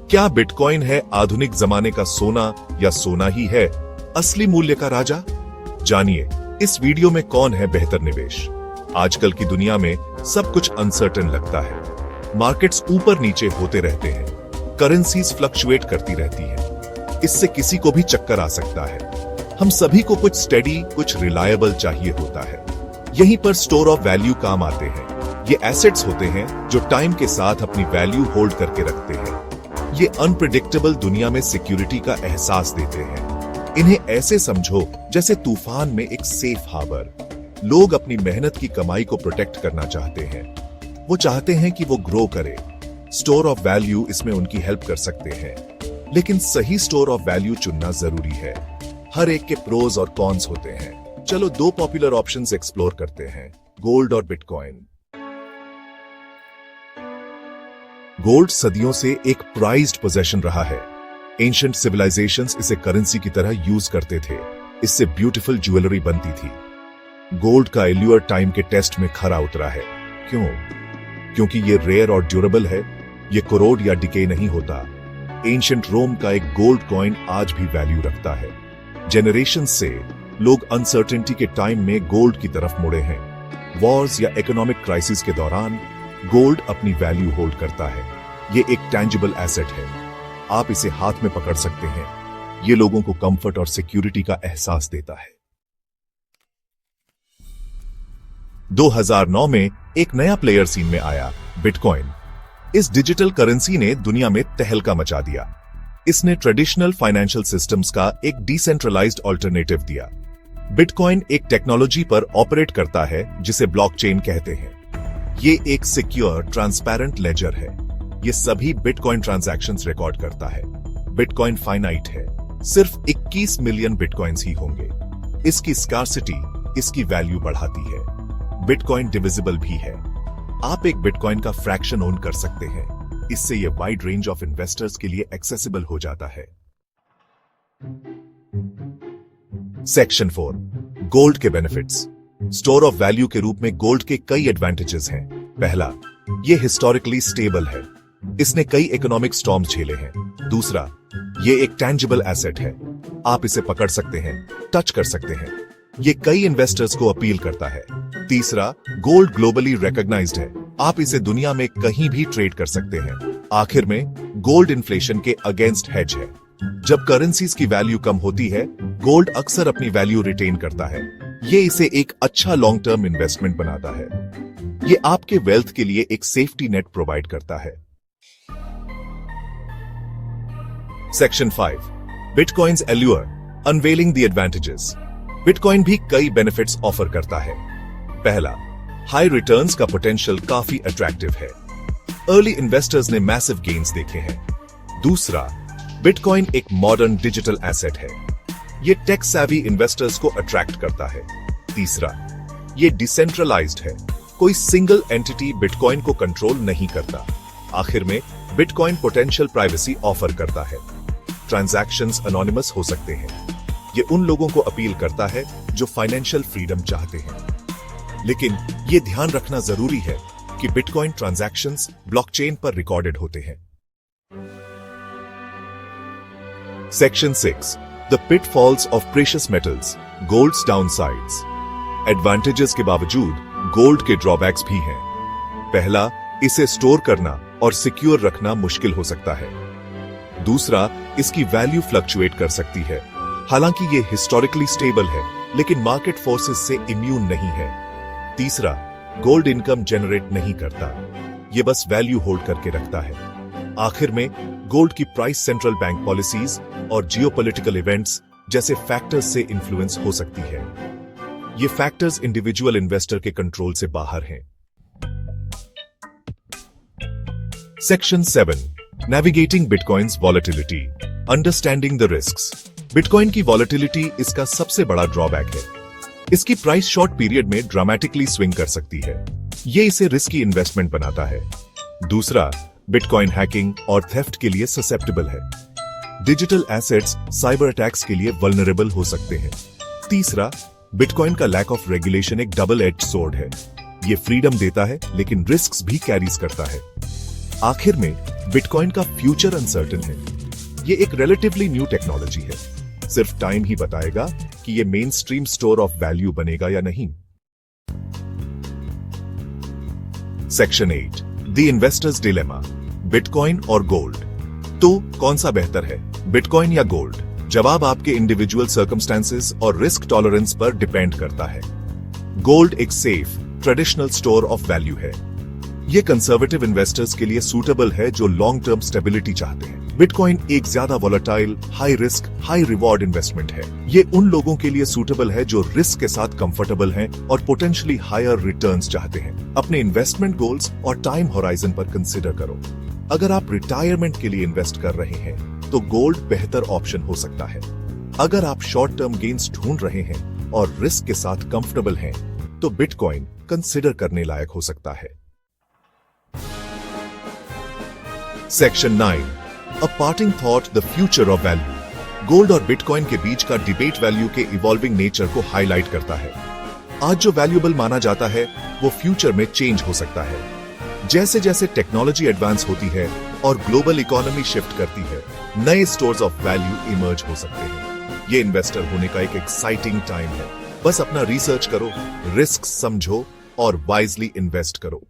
क्या बिटकॉइन है आधुनिक जमाने का सोना या सोना ही है असली मूल्य का राजा? जानिए इस वीडियो में कौन है बेहतर निवेश। आजकल की दुनिया में सब कुछ अनसर्टेन लगता है। मार्केट्स ऊपर नीचे होते रहते हैं, करेंसीज फ्लक्चुएट करती रहती है। इससे किसी को भी चक्कर आ सकता है। हम सभी को कुछ स्टेडी, कुछ रिलायबल चाहिए होता है। यहीं पर स्टोर ऑफ वैल्यू काम आते हैं। ये एसेट्स होते हैं जो टाइम के साथ अपनी वैल्यू होल्ड करके रखते हैं। ये अनप्रिडिक्टेबल दुनिया में सिक्योरिटी का एहसास देते हैं। इन्हें ऐसे समझो जैसे तूफान में एक सेफ हार्बर। लोग अपनी मेहनत की कमाई को प्रोटेक्ट करना चाहते हैं। वो चाहते हैं कि वो ग्रो करे। स्टोर ऑफ वैल्यू इसमें उनकी हेल्प कर सकते हैं, लेकिन सही स्टोर ऑफ वैल्यू चुनना जरूरी है। हर एक के प्रोज और कॉन्स होते हैं। चलो दो पॉपुलर ऑप्शंस एक्सप्लोर करते हैं, गोल्ड और बिटकॉइन। गोल्ड सदियों से एक प्राइज्ड पोजेशन रहा है। एंशिएंट सिविलाइजेशंस इसे करेंसी की तरह यूज करते थे। इससे ब्यूटीफुल ज्वेलरी बनती थी। गोल्ड का एल्यूर टाइम के टेस्ट में खरा उतरा है। क्यों? क्योंकि ये रेयर और ड्यूरेबल है। ये कोरोड या डिके नहीं होता। एंशिएंट रोम का एक गोल्ड कॉइन आज भी वैल्यू रखता है। जेनरेशन से लोग अनसर्टेनिटी के टाइम में गोल्ड की तरफ मुड़े हैं। वॉर्स या इकोनॉमिक क्राइसिस के दौरान गोल्ड अपनी वैल्यू होल्ड करता है। ये एक टैंजिबल एसेट है। आप इसे हाथ में पकड़ सकते हैं। ये लोगों को कंफर्ट और सिक्योरिटी का एहसास देता है। 2009 में एक नया प्लेयर सीन में आया, बिटकॉइन। इस डिजिटल करेंसी ने दुनिया में तहलका मचा दिया। इसने ट्रेडिशनल फाइनेंशियल सिस्टम्स का एक डिसेंट्रलाइज्ड अल्टरनेटिव दिया। बिटकॉइन एक टेक्नोलॉजी पर ऑपरेट करता है जिसे ब्लॉकचेन कहते हैं। ये एक सिक्योर, ट्रांसपेरेंट लेजर है। ये सभी बिटकॉइन ट्रांजैक्शंस रिकॉर्ड करता है। बिटकॉइन फाइनाइट है। सिर्फ 21 मिलियन बिटकॉइंस ही होंगे। इसकी स्कार्सिटी इसकी वैल्यू बढ़ाती है। बिटकॉइन डिविजिबल भी है। आप एक बिटकॉइन का फ्रैक्शन ओन कर सकते हैं। इससे यह वाइड रेंज ऑफ इन्वेस्टर्स के लिए एक्सेसिबल हो जाता है। सेक्शन 4, गोल्ड के बेनिफिट्स। स्टोर ऑफ वैल्यू के रूप में गोल्ड के कई एडवांटेजेस हैं। पहला, यह हिस्टोरिकली स्टेबल है। इसने कई इकोनॉमिक स्टॉर्म्स झेले हैं। दूसरा, यह एक टैंजिबल एसेट है। आप इसे पकड़ सकते हैं, टच कर सकते हैं। यह कई इन्वेस्टर्स को अपील करता है। तीसरा, गोल्ड ग्लोबली रिकॉग्नाइज्ड है। आप इसे दुनिया में कहीं भी ट्रेड कर सकते हैं। आखिर में, गोल्ड इन्फ्लेशन के अगेंस्ट हेज है। जब करेंसीज की वैल्यू कम होती है, गोल्ड अक्सर अपनी वैल्यू रिटेन करता है। ये इसे एक अच्छा लॉन्ग टर्म इन्वेस्टमेंट बनाता है। ये आपके वेल्थ के लिए एक सेफ्टी नेट प्रोवाइड करता है। Section 5, bitcoins allure, unveiling the advantages. Bitcoin भी कई बेनिफिट्स ऑफर करता है। पहला, हाई रिटर्न्स का पोटेंशियल काफी अट्रैक्टिव है। अर्ली इन्वेस्टर्स ने मैसिव गेन्स देखे हैं। दूसरा, बिटकॉइन एक मॉडर्न डिजिटल एसेट है। यह टेक सैवी इन्वेस्टर्स को अट्रैक्ट करता है। तीसरा, यह डिसेंट्रलाइज्ड है। कोई सिंगल एंटिटी बिटकॉइन को कंट्रोल नहीं करता। आखिर में, बिटकॉइन पोटेंशियल प्राइवेसी ऑफर करता है। ट्रांजैक्शंस एनोनिमस हो सकते हैं। यह उन लोगों को अपील करता है जो फाइनेंशियल फ्रीडम चाहते हैं। लेकिन यह ध्यान रखना जरूरी है कि बिटकॉइन ट्रांजैक्शंस ब्लॉकचेन पर रिकॉर्डेड होते हैं। Section 6, the pitfalls of precious metals, gold's downsides. Advantages के बावजूद गोल्ड के ड्रॉबैक्स भी हैं। पहला, इसे स्टोर करना और सिक्योर रखना मुश्किल हो सकता है। दूसरा, इसकी वैल्यू फ्लक्चुएट कर सकती है। हालांकि ये हिस्टोरिकली स्टेबल है, लेकिन मार्केट फोर्सेस से इम्यून नहीं है। तीसरा, गोल्ड इनकम जनरेट नहीं करता। ये बस वैल्यू होल्ड करके रखता है। आखिर में, गोल्ड की प्राइस सेंट्रल बैंक पॉलिसीज और जियोपॉलिटिकल इवेंट्स जैसे फैक्टर्स से इन्फ्लुएंस हो सकती है। ये फैक्टर्स इंडिविजुअल इन्वेस्टर के कंट्रोल से बाहर हैं। Section 7, navigating bitcoins volatility, understanding the risks. Bitcoin की वॉलेटिलिटी इसका सबसे बड़ा ड्रॉबैक है। इसकी प्राइस शॉर्ट पीरियड में ड्रामेटिकली स्विंग कर सकती है। ये इसे रिस्की इन्वेस्टमेंट बनाता है। दूसरा, बिटकॉइन हैकिंग और थेफ्ट के लिए ससेप्टेबल है। डिजिटल एसेट्स साइबर अटैक्स के लिए वल्नरेबल हो सकते हैं। तीसरा, बिटकॉइन का लैक ऑफ रेगुलेशन एक डबल एज सोर्ड है। ये फ्रीडम देता है लेकिन रिस्क्स भी कैरीज करता है। आखिर में, बिटकॉइन का फ्यूचर अनसर्टेन है। ये एक रिलेटिवली न्यू टेक्नोलॉजी है। सिर्फ टाइम ही बताएगा कि ये main stream store of value बनेगा या नहीं। Section 8 the investors dilemma, bitcoin और गोल्ड। तो कौन सा बेहतर है, बिटकॉइन या गोल्ड? जवाब आपके इंडिविजुअल सर्कमस्टेंसेस और रिस्क टॉलरेंस पर डिपेंड करता है। गोल्ड एक safe traditional store of value है। ये कंजर्वेटिव इन्वेस्टर्स के लिए सूटेबल है जो लॉन्ग टर्म स्टेबिलिटी चाहते हैं। बिटकॉइन एक ज्यादा volatile, high risk, high reward investment है। ये उन लोगों के लिए सूटेबल है जो रिस्क के साथ कंफर्टेबल हैं और पोटेंशियली हायर रिटर्न्स चाहते हैं। अपने इन्वेस्टमेंट गोल्स और टाइम होराइजन पर कंसिडर करो। अगर आप रिटायरमेंट के लिए इन्वेस्ट कर रहे हैं तो गोल्ड बेहतर ऑप्शन हो सकता है। अगर आप शॉर्ट टर्म गेन्स ढूंढ रहे हैं और रिस्क के साथ कंफर्टेबल हैं तो बिटकॉइन कंसिडर करने लायक हो सकता है। Section 9 a parting thought the future of value. Gold और बिटकॉइन के बीच का डिबेट वैल्यू के इवॉल्विंग नेचर को हाईलाइट करता है। आज जो वैल्यूएबल माना जाता है वो फ्यूचर में चेंज हो सकता है। जैसे जैसे टेक्नोलॉजी एडवांस होती है और ग्लोबल इकोनॉमी शिफ्ट करती है, नए स्टोर्स ऑफ वैल्यू इमर्ज हो सकते हैं। ये इन्वेस्टर होने का एक एक्साइटिंग टाइम है। बस अपना रिसर्च करो, रिस्क समझो और वाइजली इन्वेस्ट करो।